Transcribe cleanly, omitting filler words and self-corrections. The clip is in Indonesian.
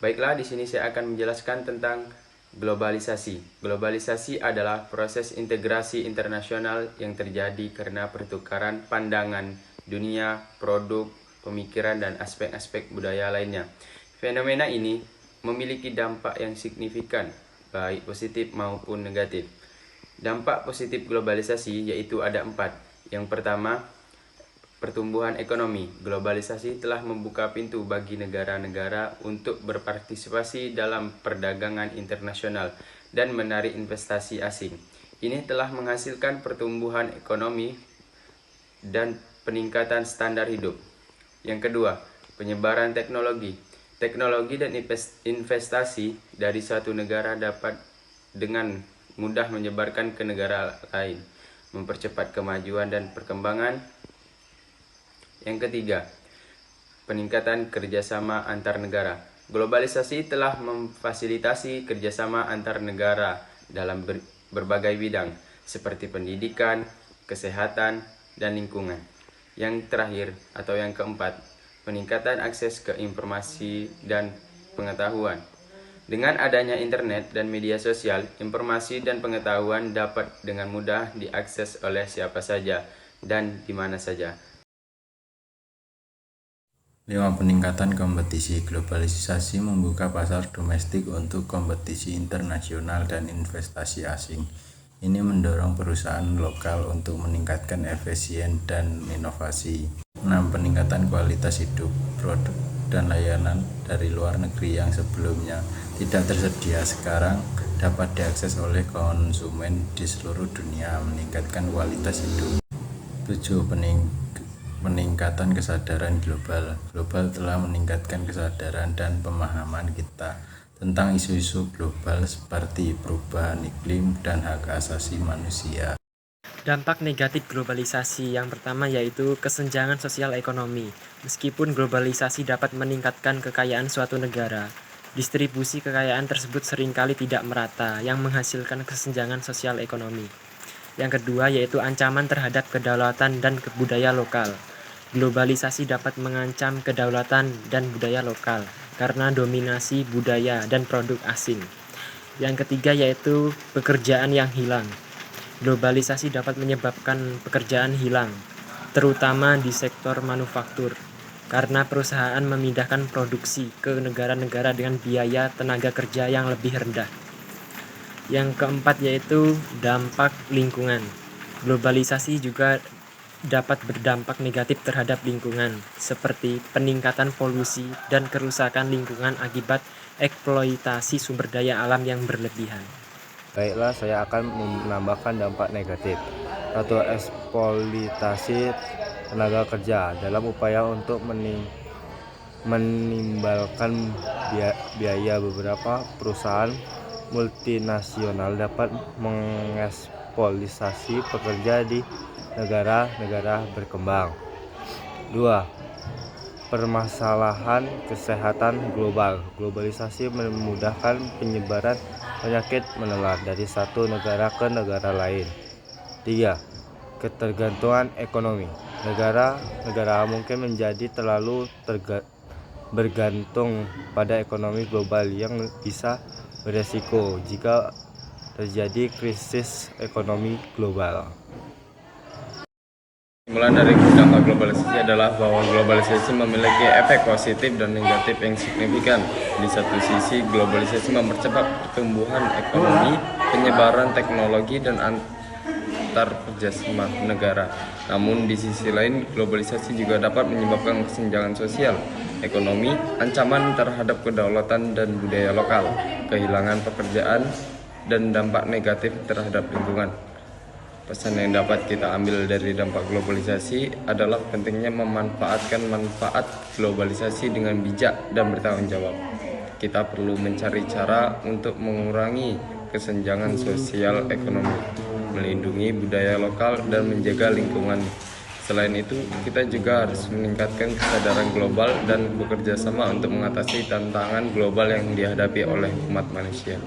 Baiklah, di sini saya akan menjelaskan tentang globalisasi. Globalisasi adalah proses integrasi internasional yang terjadi karena pertukaran pandangan dunia, produk, pemikiran, dan aspek-aspek budaya lainnya. Fenomena ini memiliki dampak yang signifikan, baik positif maupun negatif. Dampak positif globalisasi yaitu ada 4. Yang pertama, pertumbuhan ekonomi. Globalisasi telah membuka pintu bagi negara-negara untuk berpartisipasi dalam perdagangan internasional dan menarik investasi asing. Ini telah menghasilkan pertumbuhan ekonomi dan peningkatan standar hidup. Yang kedua, penyebaran teknologi. Teknologi dan investasi dari satu negara dapat dengan mudah menyebarkan ke negara lain, mempercepat kemajuan dan perkembangan. Yang ketiga, peningkatan kerjasama antar negara. Globalisasi telah memfasilitasi kerjasama antar negara dalam berbagai bidang, seperti pendidikan, kesehatan, dan lingkungan. Yang terakhir atau yang keempat, peningkatan akses ke informasi dan pengetahuan. Dengan adanya internet dan media sosial, informasi dan pengetahuan dapat dengan mudah diakses oleh siapa saja dan di mana saja. 5. Peningkatan kompetisi. Globalisasi membuka pasar domestik untuk kompetisi internasional dan investasi asing. Ini mendorong perusahaan lokal untuk meningkatkan efisien dan inovasi. 6. Peningkatan kualitas hidup. Produk dan layanan dari luar negeri yang sebelumnya tidak tersedia sekarang dapat diakses oleh konsumen di seluruh dunia, meningkatkan kualitas hidup. 7. Peningkatan kesadaran global. Global telah meningkatkan kesadaran dan pemahaman kita tentang isu-isu global seperti perubahan iklim dan hak asasi manusia. Dampak negatif globalisasi yang pertama yaitu kesenjangan sosial ekonomi. Meskipun globalisasi dapat meningkatkan kekayaan suatu negara, distribusi kekayaan tersebut seringkali tidak merata yang menghasilkan kesenjangan sosial ekonomi. Yang kedua yaitu ancaman terhadap kedaulatan dan budaya lokal. Globalisasi dapat mengancam kedaulatan dan budaya lokal karena dominasi budaya dan produk asing. Yang ketiga yaitu pekerjaan yang hilang. Globalisasi dapat menyebabkan pekerjaan hilang, terutama di sektor manufaktur, karena perusahaan memindahkan produksi ke negara-negara dengan biaya tenaga kerja yang lebih rendah. Yang keempat yaitu dampak lingkungan. Globalisasi juga dapat berdampak negatif terhadap lingkungan, seperti peningkatan polusi dan kerusakan lingkungan akibat eksploitasi sumber daya alam yang berlebihan. Baiklah, saya akan menambahkan dampak negatif atau eksploitasi tenaga kerja dalam upaya untuk menimbalkan biaya. Beberapa perusahaan multinasional dapat mengeksploitasi pekerja di negara-negara berkembang. 2. Permasalahan kesehatan global. Globalisasi memudahkan penyebaran penyakit menular dari satu negara ke negara lain. 3. Ketergantungan ekonomi. Negara mungkin menjadi terlalu bergantung pada ekonomi global yang bisa beresiko jika terjadi krisis ekonomi global. Kesimpulan dari dampak globalisasi adalah bahwa globalisasi memiliki efek positif dan negatif yang signifikan. Di satu sisi, globalisasi mempercepat pertumbuhan ekonomi, penyebaran teknologi, dan antar kerjasama negara. Namun di sisi lain, globalisasi juga dapat menyebabkan kesenjangan sosial, ekonomi, ancaman terhadap kedaulatan dan budaya lokal, kehilangan pekerjaan, dan dampak negatif terhadap lingkungan. Pesan yang dapat kita ambil dari dampak globalisasi adalah pentingnya memanfaatkan manfaat globalisasi dengan bijak dan bertanggung jawab. Kita perlu mencari cara untuk mengurangi kesenjangan sosial ekonomi, melindungi budaya lokal, dan menjaga lingkungan. Selain itu, kita juga harus meningkatkan kesadaran global dan bekerja sama untuk mengatasi tantangan global yang dihadapi oleh umat manusia.